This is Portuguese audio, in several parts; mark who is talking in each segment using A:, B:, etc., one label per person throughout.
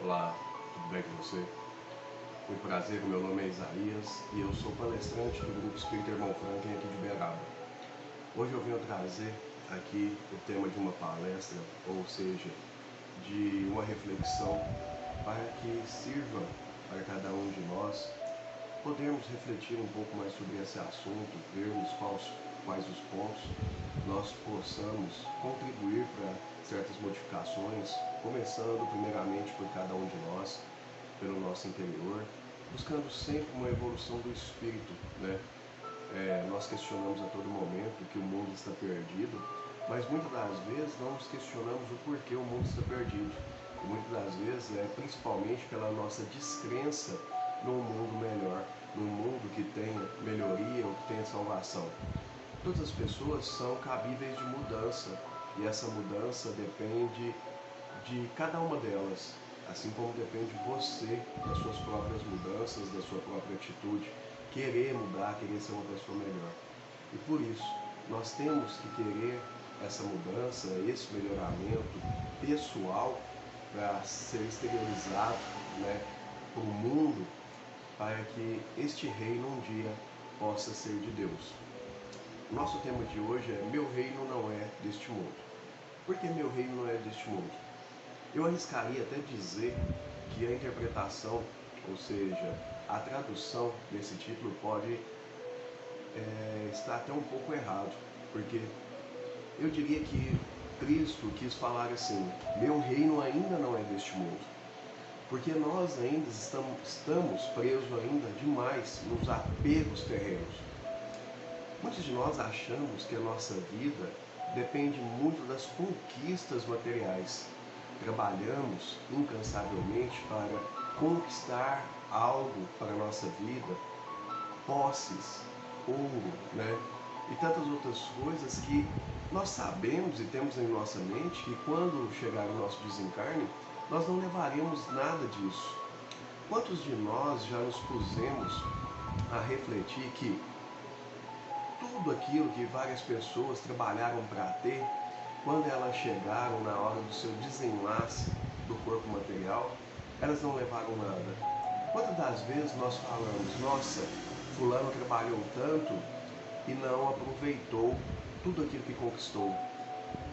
A: Olá, tudo bem com você? Muito prazer, meu nome é Isaías e eu sou palestrante do Grupo Espírita Irmão Franklin aqui de Uberaba. Hoje eu venho trazer aqui o tema de uma palestra, ou seja, de uma reflexão para que sirva para cada um de nós podermos refletir um pouco mais sobre esse assunto, vermos quais os pontos nós possamos contribuir para certas modificações, começando primeiramente por cada um de nós, pelo nosso interior, buscando sempre uma evolução do espírito, né? Nós questionamos a todo momento que o mundo está perdido, mas muitas das vezes não nos questionamos o porquê o mundo está perdido. E muitas das vezes principalmente pela nossa descrença num mundo melhor, num mundo que tenha melhoria ou que tenha salvação. Todas as pessoas são cabíveis de mudança e essa mudança depende de cada uma delas, assim como depende de você, das suas próprias mudanças, da sua própria atitude, querer mudar, querer ser uma pessoa melhor. E por isso, nós temos que querer essa mudança, esse melhoramento pessoal para ser exteriorizado, né, para o mundo, para que este reino um dia possa ser de Deus. O nosso tema de hoje é Meu Reino Não É Deste Mundo. Por que meu reino não é deste mundo? Eu arriscaria até dizer que a interpretação, ou seja, a tradução desse título pode estar até um pouco errado, porque eu diria que Cristo quis falar assim, meu reino ainda não é deste mundo, porque nós ainda estamos presos ainda demais nos apegos terrenos. Muitos de nós achamos que a nossa vida depende muito das conquistas materiais. Trabalhamos incansavelmente para conquistar algo para a nossa vida, posses, ouro, né? E tantas outras coisas que nós sabemos e temos em nossa mente que quando chegar o nosso desencarne, nós não levaremos nada disso. Quantos de nós já nos pusemos a refletir que tudo aquilo que várias pessoas trabalharam para ter, quando elas chegaram na hora do seu desenlace do corpo material, elas não levaram nada? Quantas das vezes nós falamos, nossa, fulano trabalhou tanto e não aproveitou tudo aquilo que conquistou?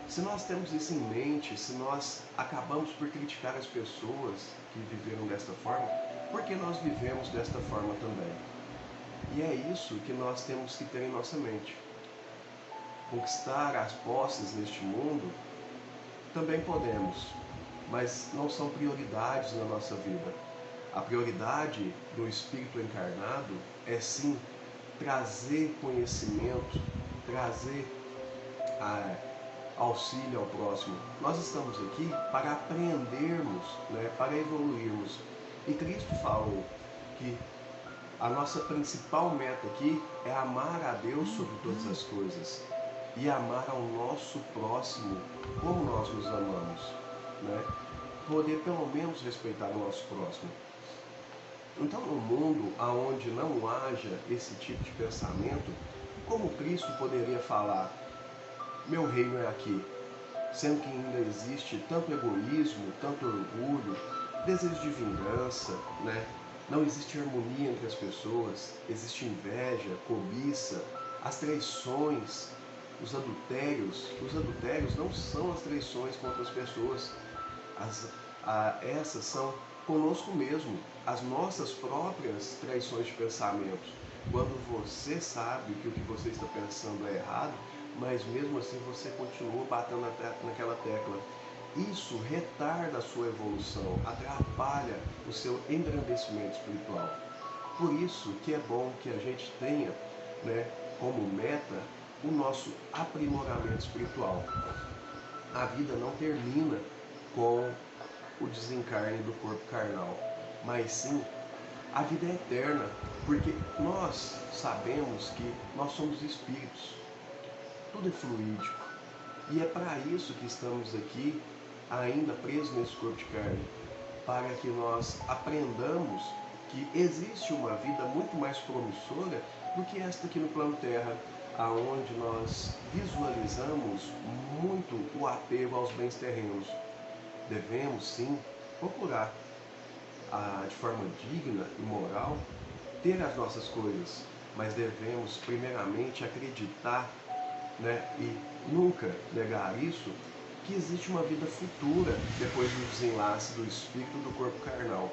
A: Se nós temos isso em mente, se nós acabamos por criticar as pessoas que viveram desta forma, por que nós vivemos desta forma também? E é isso que nós temos que ter em nossa mente. Conquistar as posses neste mundo também podemos, mas não são prioridades na nossa vida. A prioridade do espírito encarnado é sim trazer conhecimento, trazer auxílio ao próximo. Nós estamos aqui para aprendermos, né, para evoluirmos. E Cristo falou que a nossa principal meta aqui é amar a Deus sobre todas as coisas e amar ao nosso próximo como nós nos amamos, né? Poder pelo menos respeitar o nosso próximo. Então, no mundo onde não haja esse tipo de pensamento, como Cristo poderia falar, meu reino é aqui, sendo que ainda existe tanto egoísmo, tanto orgulho, desejo de vingança, né? Não existe harmonia entre as pessoas, existe inveja, cobiça, as traições, os adultérios. Os adultérios não são as traições contra as pessoas, essas são conosco mesmo, as nossas próprias traições de pensamento. Quando você sabe que o que você está pensando é errado, mas mesmo assim você continua batendo naquela tecla. Isso retarda a sua evolução, atrapalha o seu engrandecimento espiritual. Por isso que é bom que a gente tenha, né, como meta o nosso aprimoramento espiritual. A vida não termina com o desencarne do corpo carnal, mas sim a vida é eterna, porque nós sabemos que nós somos espíritos, tudo é fluídico, e é para isso que estamos aqui ainda presos nesse corpo de carne, para que nós aprendamos que existe uma vida muito mais promissora do que esta aqui no plano Terra, aonde nós visualizamos muito o apego aos bens terrenos. Devemos sim procurar de forma digna e moral, ter as nossas coisas, mas devemos primeiramente acreditar, né, e nunca negar isso, que existe uma vida futura depois do desenlace do espírito do corpo carnal.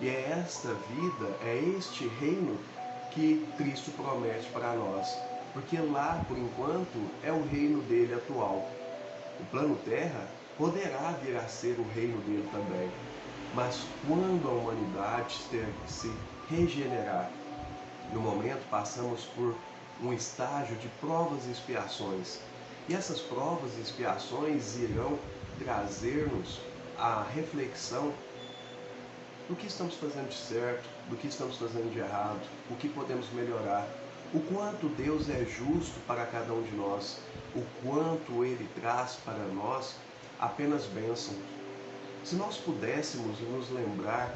A: E é esta vida, é este reino que Cristo promete para nós. Porque lá, por enquanto, é o reino dele atual. O plano terra poderá vir a ser o reino dele também. Mas quando a humanidade se regenerar, no momento passamos por um estágio de provas e expiações. E essas provas e expiações irão trazer-nos a reflexão do que estamos fazendo de certo, do que estamos fazendo de errado, o que podemos melhorar, o quanto Deus é justo para cada um de nós, o quanto Ele traz para nós apenas bênção. Se nós pudéssemos nos lembrar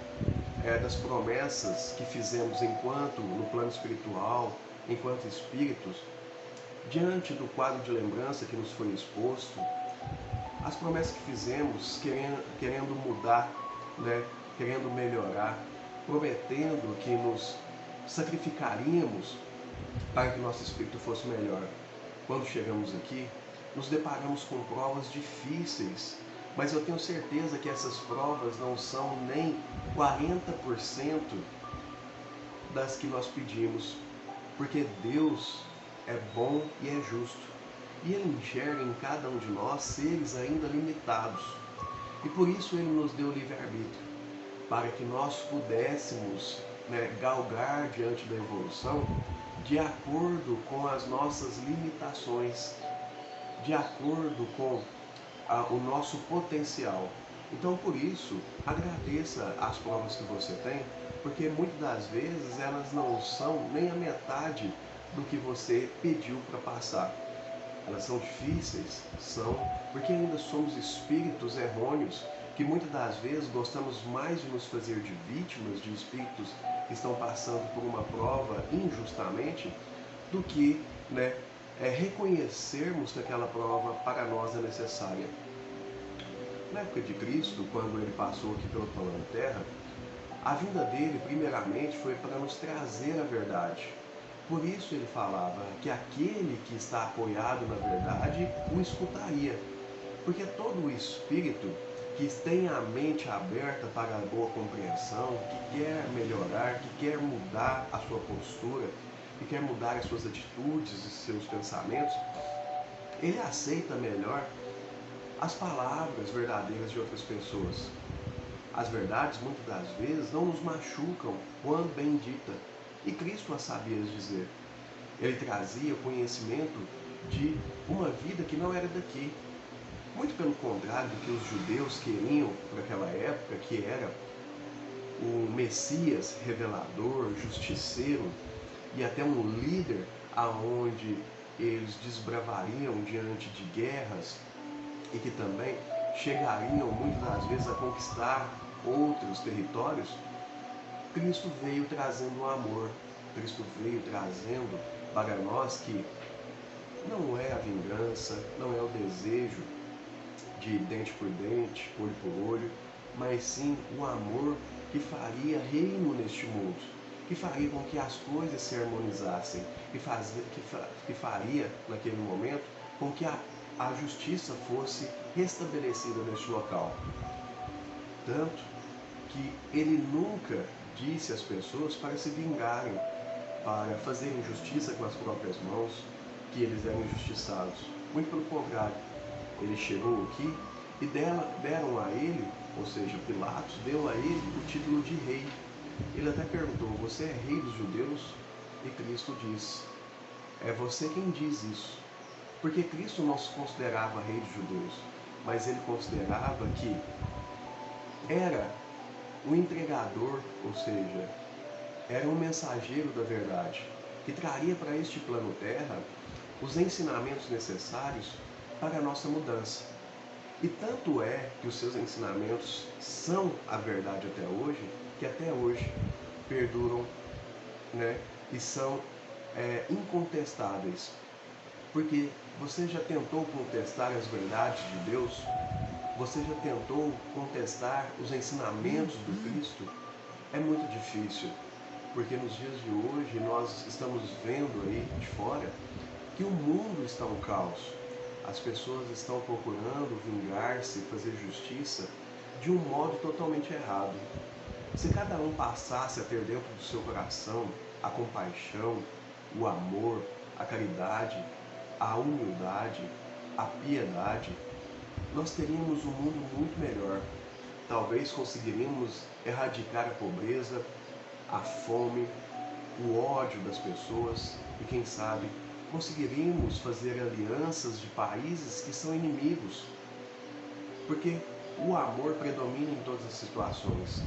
A: das promessas que fizemos enquanto no plano espiritual, enquanto espíritos, diante do quadro de lembrança que nos foi exposto, as promessas que fizemos querendo mudar, né, querendo melhorar, prometendo que nos sacrificaríamos para que nosso espírito fosse melhor. Quando chegamos aqui, nos deparamos com provas difíceis, mas eu tenho certeza que essas provas não são nem 40% das que nós pedimos, porque Deus é bom e é justo, e Ele enxerga em cada um de nós seres ainda limitados, e por isso Ele nos deu livre-arbítrio, para que nós pudéssemos, né, galgar diante da evolução de acordo com as nossas limitações, de acordo com o nosso potencial. Então, por isso, agradeça as provas que você tem, porque muitas das vezes elas não são nem a metade do que você pediu para passar. Elas são difíceis, são, porque ainda somos espíritos errôneos, que muitas das vezes gostamos mais de nos fazer de vítimas de espíritos que estão passando por uma prova injustamente, do que, né, reconhecermos que aquela prova para nós é necessária. Na época de Cristo, quando ele passou aqui pelo plano terra, a vinda dele primeiramente foi para nos trazer a verdade. Por isso ele falava que aquele que está apoiado na verdade o escutaria. Porque todo o espírito que tem a mente aberta para a boa compreensão, que quer melhorar, que quer mudar a sua postura, que quer mudar as suas atitudes e seus pensamentos, ele aceita melhor as palavras verdadeiras de outras pessoas. As verdades, muitas das vezes, não nos machucam quando bem dita, e Cristo as sabia dizer. Ele trazia o conhecimento de uma vida que não era daqui. Muito pelo contrário do que os judeus queriam por aquela época, que era o Messias revelador, justiceiro e até um líder aonde eles desbravariam diante de guerras e que também chegariam muitas das vezes a conquistar outros territórios. Cristo veio trazendo o amor, Cristo veio trazendo para nós que não é a vingança, não é o desejo de dente por dente, olho por olho, mas sim o amor que faria reino neste mundo, que faria com que as coisas se harmonizassem, que faria, naquele momento, com que a justiça fosse restabelecida neste local. Tanto que ele nunca disse às pessoas para se vingarem, para fazerem justiça com as próprias mãos, que eles eram injustiçados. Muito pelo contrário, ele chegou aqui e deram a ele, ou seja, Pilatos deu a ele o título de rei. Ele até perguntou: você é rei dos judeus? E Cristo disse: é você quem diz isso. Porque Cristo não se considerava rei dos judeus, mas ele considerava que era o entregador, ou seja, era um mensageiro da verdade, que traria para este plano terra os ensinamentos necessários para a nossa mudança. E tanto é que os seus ensinamentos são a verdade até hoje, que até hoje perduram, né, e são incontestáveis. Porque você já tentou contestar as verdades de Deus? Você já tentou contestar os ensinamentos do Cristo? é muito difícil, porque nos dias de hoje nós estamos vendo aí de fora que o mundo está um caos. As pessoas estão procurando vingar-se, fazer justiça de um modo totalmente errado. Se cada um passasse a ter dentro do seu coração a compaixão, o amor, a caridade, a humildade, a piedade, nós teríamos um mundo muito melhor. Talvez conseguiríamos erradicar a pobreza, a fome, o ódio das pessoas e, quem sabe, conseguiríamos fazer alianças de países que são inimigos. Porque o amor predomina em todas as situações.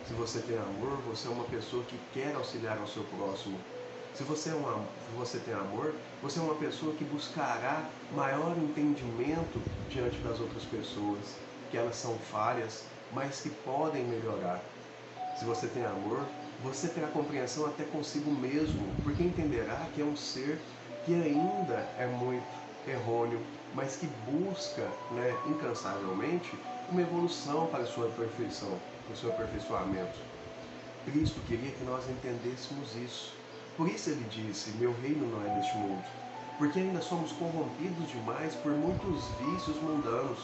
A: Se você tem amor, você é uma pessoa que quer auxiliar ao seu próximo. Se você tem amor, você é uma pessoa que buscará maior entendimento diante das outras pessoas, que elas são falhas, mas que podem melhorar. Se você tem amor, você terá compreensão até consigo mesmo, porque entenderá que é um ser que ainda é muito errôneo, mas que busca, incansavelmente, uma evolução para a sua perfeição, para o seu aperfeiçoamento. Cristo queria que nós entendêssemos isso. Por isso ele disse, meu reino não é deste mundo. Porque ainda somos corrompidos demais por muitos vícios mundanos.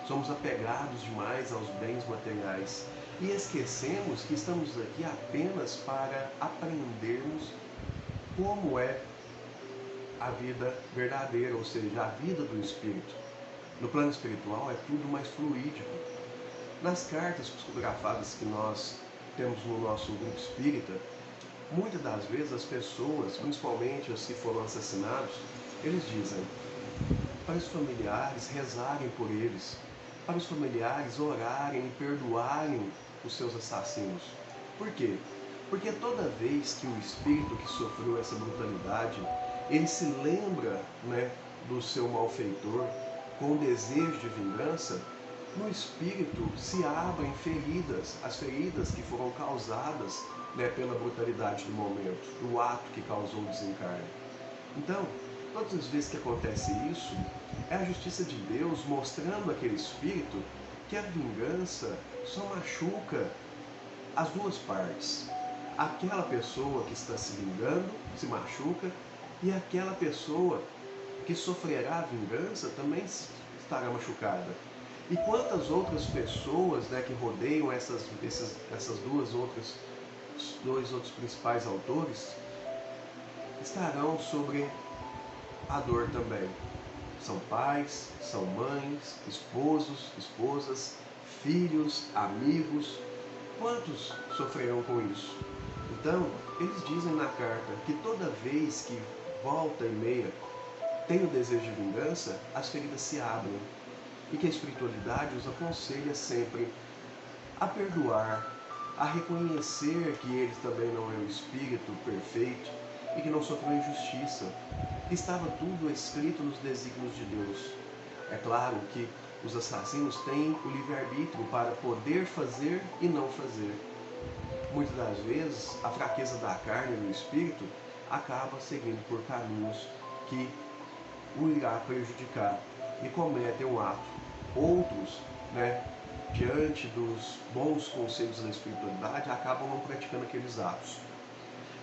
A: Somos apegados demais aos bens materiais. E esquecemos que estamos aqui apenas para aprendermos como é a vida verdadeira, ou seja, a vida do Espírito. No plano espiritual é tudo mais fluídico. Nas cartas psicografadas que nós temos no nosso grupo espírita, muitas das vezes as pessoas, principalmente se foram assassinados, eles dizem para os familiares rezarem por eles, para os familiares orarem e perdoarem os seus assassinos. Por quê? Porque toda vez que o espírito que sofreu essa brutalidade, ele se lembra, do seu malfeitor, com desejo de vingança, no espírito se abrem feridas, as feridas que foram causadas, pela brutalidade do momento, do ato que causou o desencarne. Então, todas as vezes que acontece isso, é a justiça de Deus mostrando àquele espírito que a vingança só machuca as duas partes. Aquela pessoa que está se vingando se machuca e aquela pessoa que sofrerá a vingança também estará machucada. E quantas outras pessoas, que rodeiam essas dois outros principais autores estarão sobre a dor também. São pais, são mães, esposos, esposas, filhos, amigos. Quantos sofrerão com isso? Então, eles dizem na carta que toda vez que volta e meia tem o desejo de vingança, as feridas se abrem. E que a espiritualidade os aconselha sempre a perdoar, a reconhecer que ele também não é um espírito perfeito e que não sofreu injustiça, que estava tudo escrito nos desígnios de Deus. É claro que os assassinos têm o livre-arbítrio para poder fazer e não fazer. Muitas das vezes, a fraqueza da carne e do espírito acaba seguindo por caminhos que o irá prejudicar e cometem um ato. Outros, diante dos bons conselhos da espiritualidade, acabam não praticando aqueles atos.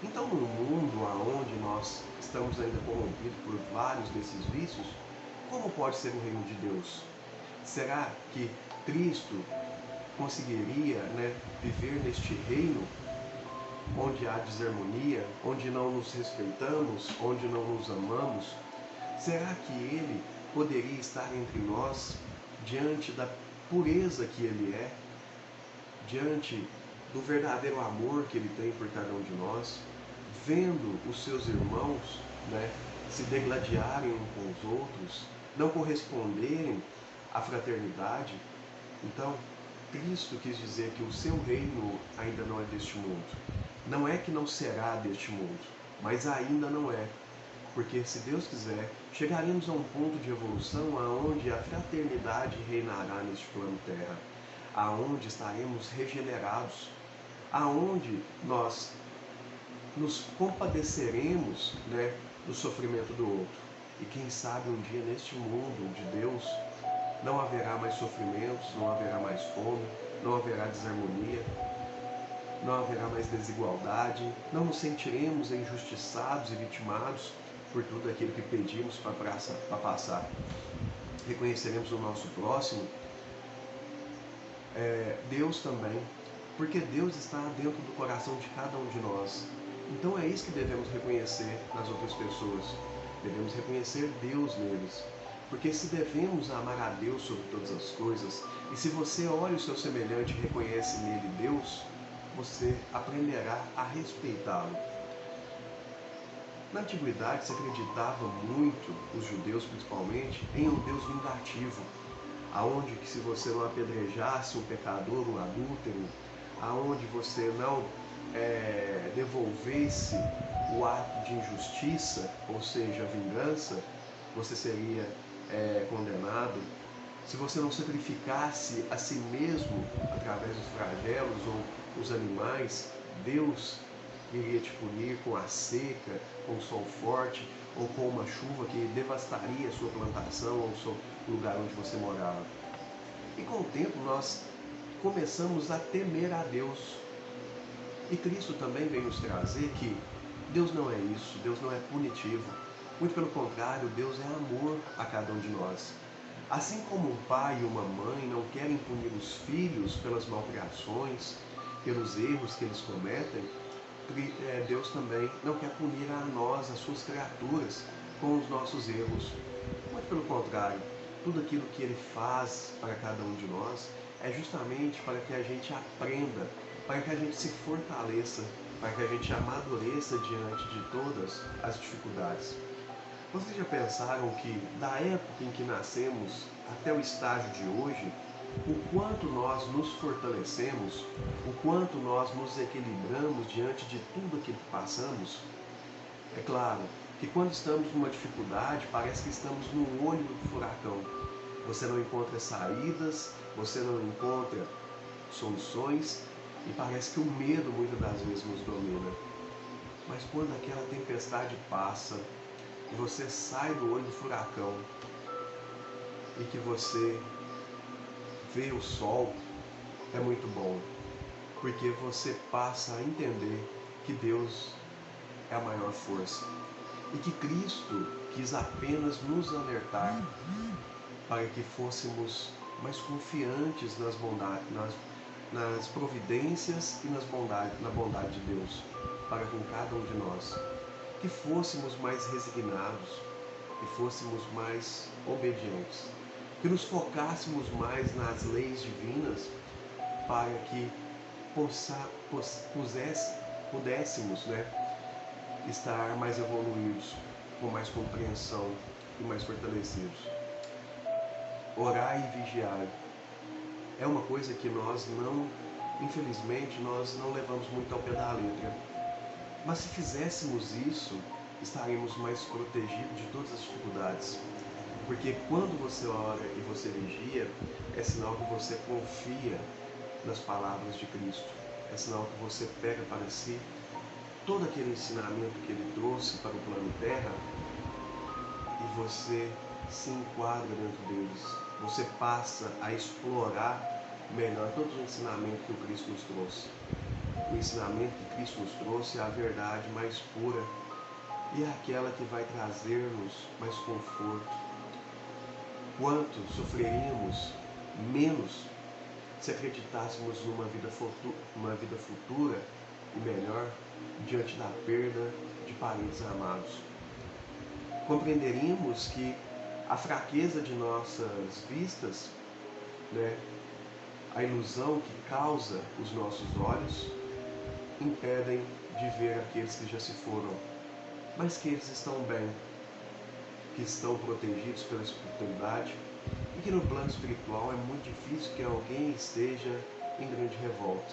A: Então, no mundo onde nós estamos ainda corrompidos por vários desses vícios, como pode ser o reino de Deus? Será que Cristo conseguiria, viver neste reino onde há desarmonia, onde não nos respeitamos, onde não nos amamos? Será que Ele poderia estar entre nós diante da pureza que Ele é, diante do verdadeiro amor que Ele tem por cada um de nós, vendo os seus irmãos, se degladiarem uns com os outros, não corresponderem à fraternidade? Então, Cristo quis dizer que o seu reino ainda não é deste mundo. Não é que não será deste mundo, mas ainda não é. Porque, se Deus quiser, chegaremos a um ponto de evolução aonde a fraternidade reinará neste plano Terra, aonde estaremos regenerados, aonde nós nos compadeceremos, do sofrimento do outro. E quem sabe um dia neste mundo de Deus não haverá mais sofrimentos, não haverá mais fome, não haverá desarmonia. não haverá mais desigualdade, não nos sentiremos injustiçados e vitimados por tudo aquilo que pedimos para passar. Reconheceremos o nosso próximo, Deus também, porque Deus está dentro do coração de cada um de nós. Então é isso que devemos reconhecer nas outras pessoas. Devemos reconhecer Deus neles. Porque se devemos amar a Deus sobre todas as coisas, e se você olha o seu semelhante e reconhece nele Deus, você aprenderá a respeitá-lo. Na antiguidade se acreditava muito, os judeus principalmente, em um Deus vingativo, aonde que se você não apedrejasse um pecador, um adúltero, aonde você não devolvesse o ato de injustiça, ou seja, a vingança, você seria condenado. Se você não sacrificasse a si mesmo através dos flagelos ou os animais, Deus iria te punir com a seca, com o sol forte ou com uma chuva que devastaria a sua plantação ou o lugar onde você morava. E com o tempo nós começamos a temer a Deus. E Cristo também vem nos trazer que Deus não é isso, Deus não é punitivo. Muito pelo contrário, Deus é amor a cada um de nós. Assim como um pai e uma mãe não querem punir os filhos pelas malcriações, pelos erros que eles cometem, Deus também não quer punir a nós, as suas criaturas, com os nossos erros. Muito pelo contrário, tudo aquilo que Ele faz para cada um de nós é justamente para que a gente aprenda, para que a gente se fortaleça, para que a gente amadureça diante de todas as dificuldades. Vocês já pensaram que da época em que nascemos até o estágio de hoje, o quanto nós nos fortalecemos, o quanto nós nos equilibramos diante de tudo aquilo que passamos? É claro que quando estamos numa dificuldade, parece que estamos no olho do furacão. Você não encontra saídas, você não encontra soluções e parece que o medo muitas das vezes nos domina. Mas quando aquela tempestade passa e você sai do olho do furacão e que você vê o sol, é muito bom, porque você passa a entender que Deus é a maior força e que Cristo quis apenas nos alertar para que fôssemos mais confiantes nas bondades, nas providências e na bondade de Deus para com cada um de nós, que fôssemos mais resignados, que fôssemos mais obedientes, que nos focássemos mais nas leis divinas para que pudéssemos estar mais evoluídos, com mais compreensão e mais fortalecidos. Orar e vigiar é uma coisa que nós infelizmente, nós não levamos muito ao pé da letra. Mas se fizéssemos isso, estaremos mais protegidos de todas as dificuldades. Porque quando você ora e você vigia, é sinal que você confia nas palavras de Cristo. É sinal que você pega para si todo aquele ensinamento que Ele trouxe para o plano Terra e você se enquadra dentro deles. Você passa a explorar melhor todos os ensinamentos que o Cristo nos trouxe. O ensinamento que Cristo nos trouxe é a verdade mais pura e é aquela que vai trazer-nos mais conforto. Quanto sofreríamos menos se acreditássemos numa vida futura e melhor diante da perda de parentes amados. Compreenderíamos que a fraqueza de nossas vistas, a ilusão que causa os nossos olhos, impedem de ver aqueles que já se foram, mas que eles estão bem, que estão protegidos pela espiritualidade e que no plano espiritual é muito difícil que alguém esteja em grande revolta.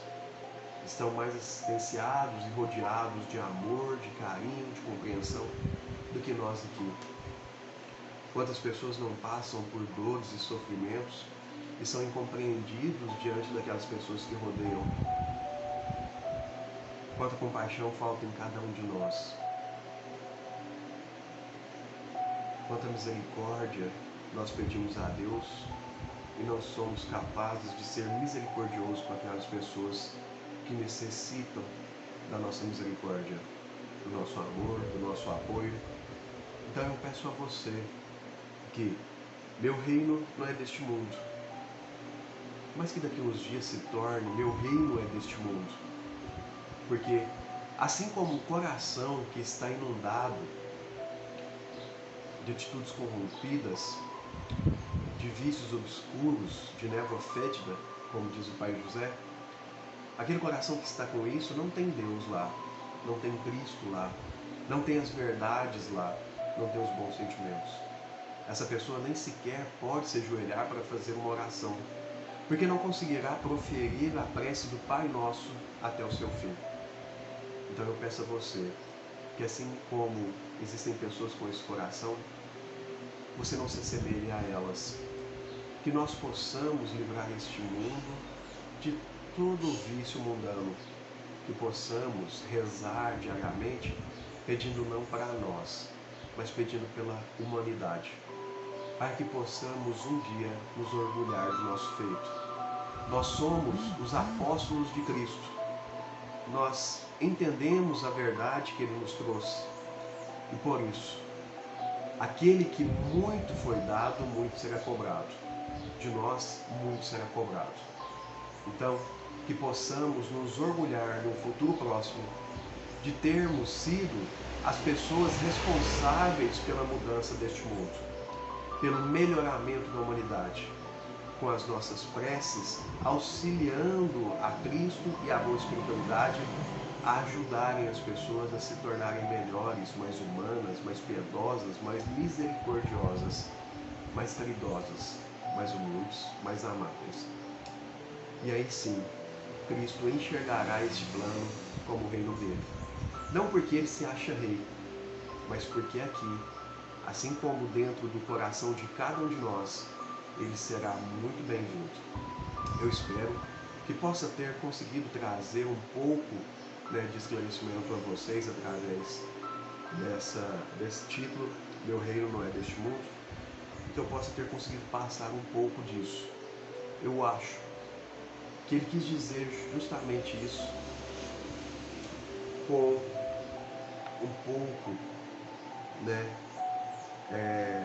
A: Estão mais assistenciados e rodeados de amor, de carinho, de compreensão do que nós aqui. Quantas pessoas não passam por dores e sofrimentos e são incompreendidos diante daquelas pessoas que rodeiam. Quanta compaixão falta em cada um de nós. Quanta misericórdia nós pedimos a Deus e não somos capazes de ser misericordiosos com aquelas pessoas que necessitam da nossa misericórdia, do nosso amor, do nosso apoio. Então eu peço a você que meu reino não é deste mundo, mas que daqui a uns dias se torne meu reino é deste mundo. Porque assim como o coração que está inundado de atitudes corrompidas, de vícios obscuros, de névoa fétida, como diz o pai José, aquele coração que está com isso não tem Deus lá, não tem Cristo lá, não tem as verdades lá, não tem os bons sentimentos. Essa pessoa nem sequer pode se ajoelhar para fazer uma oração, porque não conseguirá proferir a prece do Pai Nosso até o seu fim. Então eu peço a você que, assim como existem pessoas com esse coração, você não se assemelhe a elas. Que nós possamos livrar este mundo de todo o vício mundano. Que possamos rezar diariamente, pedindo não para nós, mas pedindo pela humanidade. Para que possamos um dia nos orgulhar do nosso feito. Nós somos os apóstolos de Cristo. Nós entendemos a verdade que Ele nos trouxe. E por isso, aquele que muito foi dado, muito será cobrado. De nós, muito será cobrado. Então, que possamos nos orgulhar no futuro próximo de termos sido as pessoas responsáveis pela mudança deste mundo, pelo melhoramento da humanidade, com as nossas preces, auxiliando a Cristo e a boa espiritualidade a ajudarem as pessoas a se tornarem melhores, mais humanas, mais piedosas, mais misericordiosas, mais caridosas, mais humildes, mais amáveis. E aí sim, Cristo enxergará este plano como o reino dele. Não porque ele se acha rei, mas porque aqui, assim como dentro do coração de cada um de nós, ele será muito bem-vindo. Eu espero que possa ter conseguido trazer um pouco de esclarecimento a vocês através desse título, Meu Reino Não É Deste Mundo, que eu possa ter conseguido passar um pouco disso. Eu acho que ele quis dizer justamente isso com um pouco,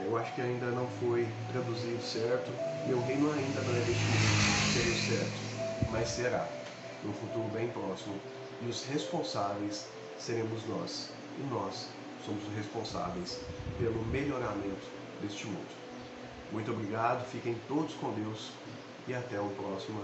A: eu acho que ainda não foi traduzido certo. Meu reino ainda não é deste mundo, seria o certo, mas será, no futuro bem próximo, e os responsáveis seremos nós, e nós somos os responsáveis pelo melhoramento deste mundo. Muito obrigado, fiquem todos com Deus e até a próxima